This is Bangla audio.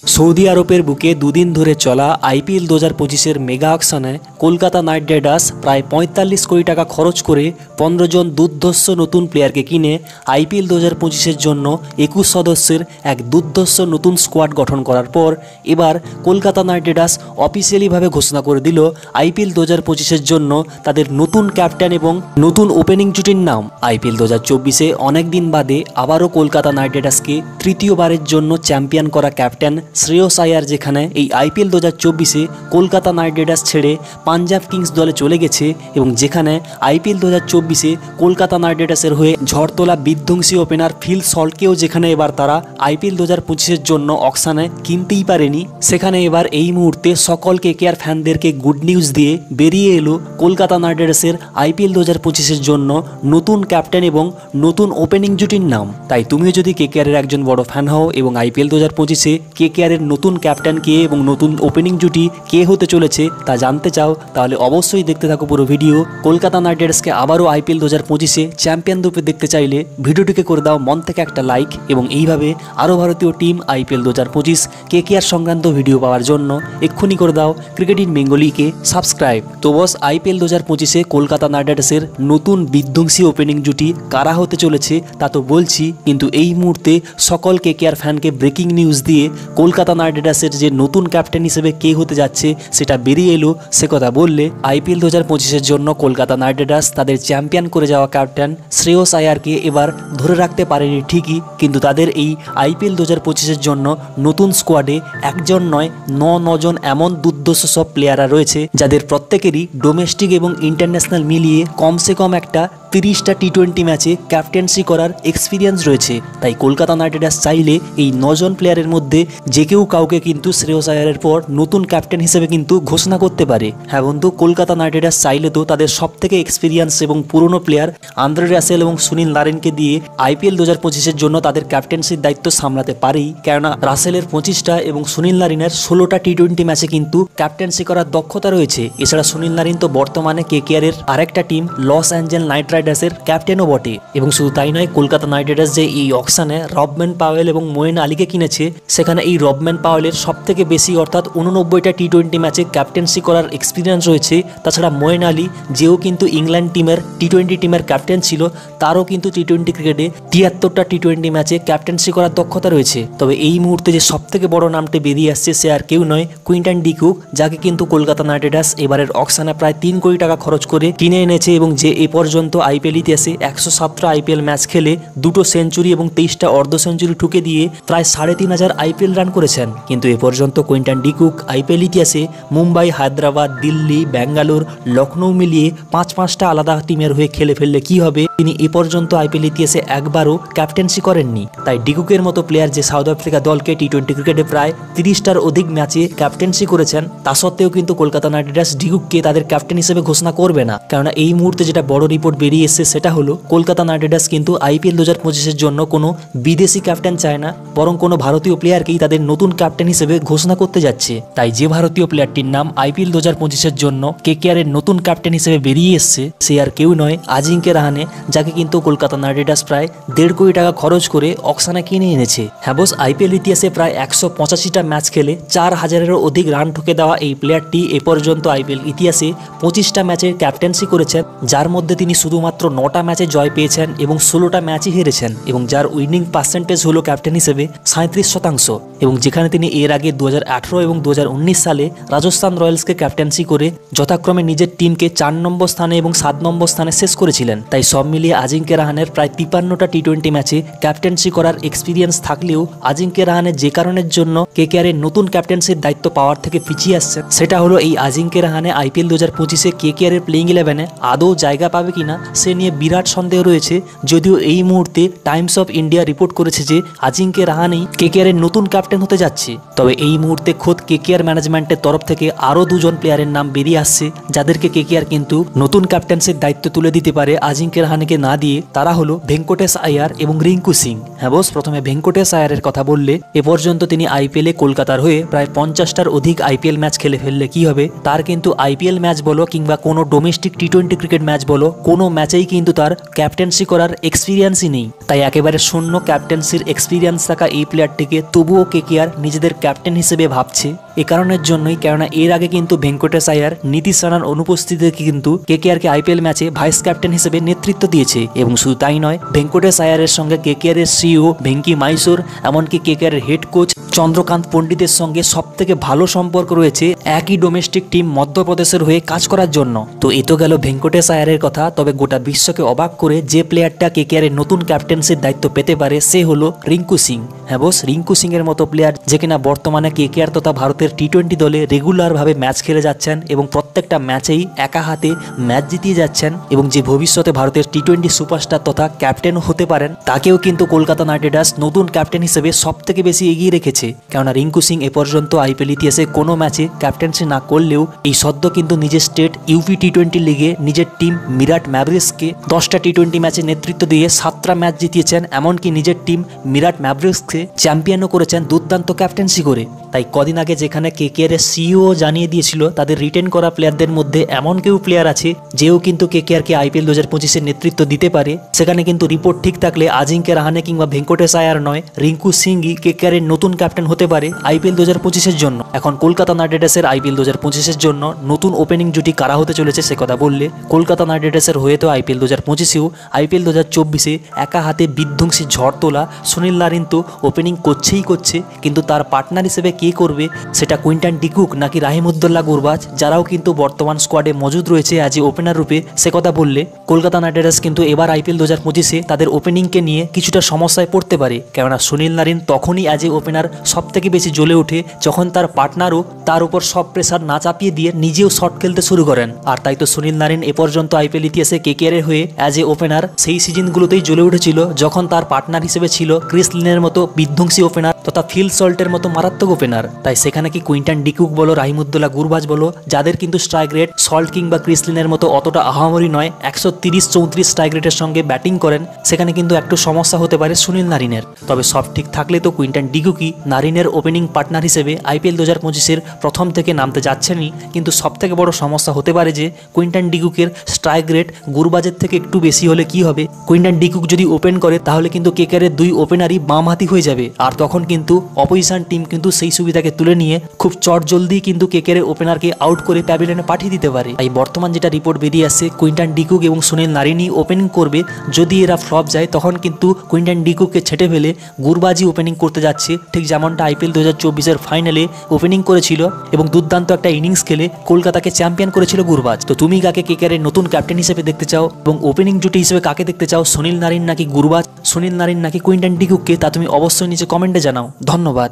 সৌদি আরবের বুকে দুদিন ধরে চলা আইপিএল 2025-এর মেগা অকশনে কলকাতা নাইট রাইডার্স প্রায় 45 কোটি টাকা খরচ করে 15 জন দুর্ধর্ষ নতুন প্লেয়ারকে কিনে আইপিএল 2025-এর জন্য 21 সদস্যের এক দুর্ধর্ষ নতুন স্কোয়াড গঠন করার পর এবার কলকাতা নাইট রাইডার্স অফিসিয়ালিভাবে ঘোষণা করে দিল আইপিএল 2025-এর জন্য তাদের নতুন ক্যাপ্টেন এবং নতুন ওপেনিং জুটির নাম। আইপিএল 2024-এ অনেক দিন বাদে আবারও কলকাতা নাইট রাইডার্সকে তৃতীয়বারের জন্য চ্যাম্পিয়ন করা ক্যাপ্টেন শ্রেয়স আয়ার যেখানে এই আইপিএল 2024-এ কলকাতা নাইট রাইডার্স ছেড়ে পাঞ্জাব কিংস দলে চলে গেছে এবং যেখানে আইপিএল 2024-এ কলকাতা নাইট রাইডার্সের হয়ে ঝড় তোলা বিধ্বংসী ওপেনার ফিল সল্টকেও যেখানে এবার তারা আইপিএল 2025-এর জন্য অকশনে কিনতেই পারেনি, সেখানে এবার এই মুহূর্তে সকল কেকেআর ফ্যানদেরকে গুড নিউজ দিয়ে বেরিয়ে এলো কলকাতা নাইট রাইডার্সের আইপিএল 2025-এর জন্য নতুন ক্যাপ্টেন এবং নতুন ওপেনিং জুটির নাম। তাই তুমিও যদি কেকেআরের একজন বড় ফ্যান হও এবং আইপিএল 2025-এ কেকেআরের নতুন ক্যাপ্টেন কে এবং নতুন ওপেনিং জুটি কে হতে চলেছে তা জানতে চাও, তাহলে অবশ্যই দেখতে থাকো পুরো ভিডিও। কলকাতা নাইট রাইডার্সকে আবারও আইপিএল 2025-এ চ্যাম্পিয়ন রূপে দেখতে চাইলে ভিডিওটিকে করে দাও মন থেকে একটা লাইক এবং এইভাবে আরও ভারতীয় টিম আইপিএল 2025 কেকেআর সংক্রান্ত ভিডিও পাওয়ার জন্য এক্ষুনি করে দাও ক্রিকেট ইন বেঙ্গলিকে সাবস্ক্রাইব। তো বস, আইপিএল 2025-এ কলকাতা নাইট রাইডার্সের নতুন বিধ্বংসী ওপেনিং জুটি কারা হতে চলেছে তা তো বলছি, কিন্তু এই মুহূর্তে সকল কেকেআর ফ্যানকে ব্রেকিং নিউজ দিয়ে কলকাতা নাইট রাইডার্সের যে নতুন ক্যাপ্টেন হিসেবে কে হতে যাচ্ছে সেটা বেরিয়ে এলো। সে কথা বললে আইপিএল 2025-এর জন্য কলকাতা নাইট রাইডার্স তাদের চ্যাম্পিয়ন করে যাওয়া ক্যাপ্টেন শ্রেয়স আয়ারকে এবার ধরে রাখতে পারেনি ঠিকই, কিন্তু তাদের এই আইপিএল 2025-এর জন্য নতুন স্কোয়াডে একজন নয় 9 জন এমন দুর্ধর্ষ সব প্লেয়াররা রয়েছে যাদের প্রত্যেকেরই ডোমেস্টিক এবং ইন্টারন্যাশনাল মিলিয়ে কমসে কম একটা 30টা টি20 ম্যাচে ক্যাপ্টেন্সি করার এক্সপিরিয়েন্স রয়েছে। তাই কলকাতা নাইট রাইডার্স চাইলে এই 9 জন প্লেয়ারের মধ্যে যে কেউ কাউকে কিন্তু শ্রেয়স আয়ারের পর নতুন ক্যাপ্টেন হিসেবে কিন্তু ঘোষণা করতে পারে। হ্যাঁ বন্ধু, কলকাতা নাইট রাইডার্স চাইলে তো তাদের সব থেকে এক্সপিরিয়েন্স এবং পুরনো প্লেয়ার আন্দ্রে রাসেল এবং সুনীল নারিনকে দিয়ে আইপিএল 2025-এর জন্য তাদের ক্যাপ্টেন্সির দায়িত্ব সামলাতে পারেই, কেননা রাসেলের 25টা এবং সুনীল নারিনের 16টা টি20 ম্যাচে কিন্তু ক্যাপ্টেন্সি করার দক্ষতা রয়েছে। এছাড়া সুনীল নারিন তো বর্তমানে কেকেআরের আরেকটা টিম লস অ্যাঞ্জেল নাইট রাইডার্সের ক্যাপ্টেনও বটে। এবং শুধু তাই নয়, কলকাতা নাইট রাইডার্স যে এই অকশনে রবম্যান পাওয়েল এবং মোয়েন আলীকে কিনেছে, সেখানে এই রবম্যান পাওয়েলের সব থেকে বেশি অর্থাৎ 89টা টি20 ম্যাচে ক্যাপ্টেন্সি করার এক্সপিরিয়েন্স রয়েছে। তাছাড়া মোয়েন আলী যেও কিন্তু ইংল্যান্ড টিমের টি20 টিমের ক্যাপ্টেন ছিল, তারও কিন্তু টি20 ক্রিকেটে 73টা টি20 ম্যাচে ক্যাপ্টেন্সি করার দক্ষতা রয়েছে। তবে এই মুহূর্তে যে সব থেকে বড় নামটি বেরিয়ে আসছে সে আর কেউ নয়, কুইন্টন ডি কুক, যাকে কিন্তু কলকাতা নাইট রাইডার্স এবারের অকশনে প্রায় 3 কোটি টাকা খরচ করে কিনে এনেছে এবং যে এ পর্যন্ত আইপিএল ইতিহাসে 107টা আইপিএল ম্যাচ খেলে 2টো সেঞ্চুরি এবং 23টা অর্ধ সেঞ্চুরি ঠুকে দিয়ে প্রায় 3500 আইপিএল রান করেছেন। কিন্তু এ পর্যন্ত কুইন্টন ডি কুক আইপিএল ইতিহাসে মুম্বাই, হায়দ্রাবাদ, দিল্লি, ব্যাঙ্গালোর, লখনৌ মিলিয়ে 5-5টা আলাদা টিমের হয়ে খেলে ফেললে কি হবে, তিনি এ পর্যন্ত আইপিএল ইতিহাসে একবারও ক্যাপ্টেন্সি করেননি। তাই ডিকুকের মতো প্লেয়ার যে সাউথ আফ্রিকা দলকে টি20 ক্রিকেটে প্রায় 30টার অধিক ম্যাচে ক্যাপ্টেন্সি করেছেন, তা সত্ত্বেও কিন্তু কলকাতা নাইট রাইডার্স ডিকুককে তাদের ক্যাপ্টেন হিসেবে ঘোষণা করবে না, কেননা এই মুহূর্তে যেটা বড় রিপোর্ট বেরিয়ে এসেছে সেটা হলো কলকাতা নাইট রাইডার্স কিন্তু আইপিএল 2025-এর জন্য কোনো বিদেশি ক্যাপ্টেন চায় না, বরং কোনো ভারতীয় প্লেয়ারকেই তাদের নতুন ক্যাপ্টেন হিসেবে ঘোষণা করতে যাচ্ছে। তাই যে ভারতীয় প্লেয়ারটির নাম আইপিএল 2025-এর জন্য কেকেআরের নতুন ক্যাপ্টেন হিসেবে বেরিয়ে এসছে সে আর কেউ নয়, আজিঙ্কে রাহানে, যাকে কিন্তু কলকাতা নাইট রাইডার্স প্রায় 1.5 কোটি টাকা খরচ করে অকশনে কিনে এনেছে। হ্যাঁ বস, আইপিএল ইতিহাসে প্রায় 185টা ম্যাচ খেলে 4000-এরও অধিক রান ঠুকে দেওয়া এই প্লেয়ারটি এ পর্যন্ত আইপিএল ইতিহাসে 25টা ম্যাচে ক্যাপ্টেন্সি করেছেন, যার মধ্যে তিনি শুধুমাত্র 9টা ম্যাচে জয় পেয়েছেন এবং 16টা ম্যাচই হেরেছেন, এবং যার উইনিং পার্সেন্টেজ হলো ক্যাপ্টেন হিসেবে 37%। এবং যেখানে তিনি এর আগে 2018 এবং 2019 সালে রাজস্থান রয়্যালসকে ক্যাপ্টেন্সি করে যথাক্রমে নিজের টিমকে 4 নম্বর স্থানে এবং 7 নম্বর স্থানে শেষ করেছিলেন। তাই সব মিলিয়ে আজিঙ্কে রাহানের প্রায় 53টা টি20 ম্যাচে ক্যাপ্টেন্সি করার এক্সপিরিয়েন্স থাকলেও আজিঙ্কে রাহানের যে কারণের জন্য কেকেআরের নতুন ক্যাপ্টেন্সির দায়িত্ব পাওয়ার থেকে পিছিয়ে আসছে সেটা হলো এই আজিঙ্কে রাহানে আইপিএল 2025-এ কেকেআরের প্লেইং 11-এ আদৌ জায়গা পাবে কিনা সে নিয়ে বিরাট সন্দেহ রয়েছে। যদিও এই মুহূর্তে টাইমস অফ ইন্ডিয়া রিপোর্ট করেছে যে আজিঙ্কে রাহানেই কেকেআরের নতুন ক্যাপ্টেন হতে যাচ্ছে। তবে এই মুহূর্তে খোদ কেকেআর ম্যানেজমেন্টের তরফ থেকে আরও 2 জন প্লেয়ারের নাম বেরিয়ে আসছে যাদেরকে কেকেআর কিন্তু নতুন ক্যাপ্টেন্সির দায়িত্ব তুলে দিতে পারে আজিঙ্কে রাহানেকে না দিয়ে। তারা হলো ভেঙ্কটেশ আয়ার এবং রিঙ্কু সিং। হ্যাঁ বস, প্রথমে ভেঙ্কটেশ আয়ারের কথা বললে এ পর্যন্ত তিনি আইপিএলে কলকাতার হয়ে প্রায় 50টার অধিক আইপিএল ম্যাচ খেলে ফেললে কি হবে, তার কিন্তু আইপিএল ম্যাচ বলো কিংবা কোনো ডোমেস্টিক টি20 ক্রিকেট ম্যাচ বলো কোনো ম্যাচ ম্যাচেই কিন্তু তার ক্যাপ্টেন্সি করার এক্সপিরিয়েন্সই নেই। তাই একেবারে শূন্য ক্যাপ্টেন্সির এক্সপিরিয়েন্স থাকা এই প্লেয়ারটিকে তবুও কেকেআর নিজেদের ক্যাপ্টেন হিসেবে ভাবছে। এ কারণের জন্যই, কেননা এর আগে কিন্তু ভেঙ্কটেশ আয়ার, নীতিশ রানার অনুপস্থিতিতে কিন্তু কেকেআরকে আইপিএল ম্যাচে ভাইস ক্যাপ্টেন হিসেবে নেতৃত্ব দিয়েছে। এবং শুধু তাই নয়, ভেঙ্কটেশ আয়ারের সঙ্গে কেকেআরের সিইও ভেঙ্কি মাইসোর, এমনকি কেকেআরের হেড কোচ চন্দ্রকান্ত পণ্ডিতের সঙ্গে সবথেকে ভালো সম্পর্ক রয়েছে একই ডোমেস্টিক টিম মধ্যপ্রদেশের হয়ে কাজ করার জন্য। তো এ তো গেল ভেঙ্কটেশ আয়ারের কথা। তবে গোটা বিশ্বকে অবাক করে যে প্লেয়ারটা কেকেআরের নতুন ক্যাপ্টেন্সির দায়িত্ব পেতে পারে সে হলো রিঙ্কু সিং। হ্যাঁ বস, রিঙ্কু সিং এর মতো প্লেয়ার যে কিনা বর্তমানে কেকেআর তথা ভারতের টি-20 দলে রেগুলারভাবে ম্যাচ খেলে যাচ্ছেন এবং প্রত্যেকটা ম্যাচেই একা হাতে ম্যাচ জিতিয়ে যাচ্ছেন, এবং যে ভবিষ্যতে ভারতের টি-20 সুপারস্টার তথা ক্যাপ্টেন হতে পারেন, তাকেও কিন্তু কলকাতা নাইট রাইডার্স নতুন ক্যাপ্টেন হিসেবে সবথেকে বেশি এগিয়ে রেখেছে। কেননা রিঙ্কু সিং এ পর্যন্ত আইপিএল ইতিহাসে কোনো ম্যাচে ক্যাপ্টেন্সি না করলেও এই সদ্য কিন্তু নিজের স্টেট ইউপি টি-20 লিগে নিজের টিম মিরাট ম্যাভরিক্সকে 10টা টি-20 ম্যাচে নেতৃত্ব দিয়ে 7টা ম্যাচ জিতিয়েছেন, এমনকি নিজের টিম মিরাট ম্যাভরিক্সকে চ্যাম্পিয়নও করেছেন দুর্দান্ত ক্যাপ্টেন্সি করে। তাই কদিন আগে যেখানে কেকেআর এর সিইও জানিয়ে দিয়েছিল তাদের রিটেন করা প্লেয়ারদের মধ্যে এমন কেউ প্লেয়ার আছে যেও কিন্তু কেকেআরকে আইপিএল 2025-এর নেতৃত্ব দিতে পারে, সেখানে কিন্তু রিপোর্ট ঠিক থাকলে আজিঙ্কে রাহানে কিংবা ভেঙ্কটেশ আয়ার নয়, রিঙ্কু সিংই কেকেআর এর নতুন ক্যাপ্টেন হতে পারে আইপিএল 2025-এর জন্য। এখন কলকাতা নাইট রাইডার্সের আইপিএল 2025-এর জন্য নতুন ওপেনিং জুটি কারা হতে চলেছে সে কথা বললে, কলকাতা নাইট রাইডার্সের হয়ে তো আইপিএল 2025-এও আইপিএল 2024-এ একা হাতে বিধ্বংসী ঝড় তোলা সুনীল নারিন তো ওপেনিং করছে, কিন্তু তার পার্টনার হিসেবে কে করবে, সেটা কুইন্টন ডিকুক নাকি রাহিমউদ্দৌলা গুরবাজ, যারাও কিন্তু বর্তমান স্কোয়াডে মজুদ রয়েছে অ্যাজ এ ওপেনার রূপে, সে কথা বললে কলকাতা নাইট রাইডার্স কিন্তু এবার আইপিএল 2025-এ তাদের ওপেনিংকে নিয়ে কিছুটা সমস্যায় পড়তে পারে। কেননা সুনীল নারিন তখনই অ্যাজ এ ওপেনার সবথেকে বেশি জ্বলে ওঠে যখন তার পার্টনারও তার উপর সব প্রেসার না চাপিয়ে দিয়ে নিজেও শট খেলতে শুরু করেন। আর তাই তো সুনীল নারিন এ পর্যন্ত আইপিএল ইতিহাসে কেকেআর এর হয়ে অ্যাজ এ ওপেনার সেই সিজনগুলোতেই জ্বলে উঠেছিল যখন তার পার্টনার হিসেবে ছিল ক্রিস লিনের মতো বিধ্বংসী ওপেনার তথা ফিল সল্টের মতো মারাত্মক ওপেনার। তাই সেখানে কি কুইন্টন ডিকুক বলো, রাহিমউদ্দৌলা গুরবাজ বলো, যাদের কিন্তু স্ট্রাইক রেট সল্ট কিংবা ক্রিস লিনের মতো অতটা আহামরি নয়, 130-34 স্ট্রাইক রেটের সঙ্গে ব্যাটিং করেন, সেখানে কিন্তু একটু সমস্যা হতে পারে সুনীল নারিনের। তবে সব ঠিক থাকলে তো কুইন্টন ডিকুকই নারিনের ওপেনিং পার্টনার হিসেবে আইপিএল 2025-এর প্রথম থেকে নামতে যাচ্ছেনই। কিন্তু সবথেকে বড় সমস্যা হতে পারে যে কুইন্টন ডিকুকের স্ট্রাইক রেট গুরবাজের থেকে একটু বেশি হলে কি হবে, কুইন্টন ডিকুক যদি ওপেন করে তাহলে কিন্তু কেকেআরের দুই ওপেনারই বামহাতি হয়ে যাবে, আর তখন কিন্তু অপোজিশন টিম কিন্তু সেই সুবিধাকে তুলে নিয়ে খুব চটজলদি কিন্তু কেকেআরের ওপেনারকে আউট করে প্যাভিলিয়নে পাঠিয়ে দিতে পারে। তাই বর্তমান যেটা রিপোর্ট বেরিয়ে আসছে, কুইন্টন ডিকুক এবং সুনীল নারিনই ওপেনিং করবে। যদি এরা ফ্লপ যায় তখন কিন্তু কুইন্টন ডিকুককে ছেটে ফেলে গুরবাজি ওপেনিং করতে যাচ্ছে, ঠিক যেমনটা আইপিএল 2024-এর ফাইনালে ওপেনিং করেছিল এবং দুর্দান্ত একটা ইনিংস খেলে কলকাতাকে চ্যাম্পিয়ন করেছিল গুরবাজ। তো তুমি কাকে কেকেআরের নতুন ক্যাপ্টেন হিসেবে দেখতে চাও এবং ওপেনিং জুটি হিসেবে কাকে দেখতে চাও, সুনীল নারিন নাকি গুরবাজ, সুনীল নারিন নাকি কুইন্টন ডিকুককে, তা তুমি অবশ্যই নিচে কমেন্টে জানাও। ধন্যবাদ।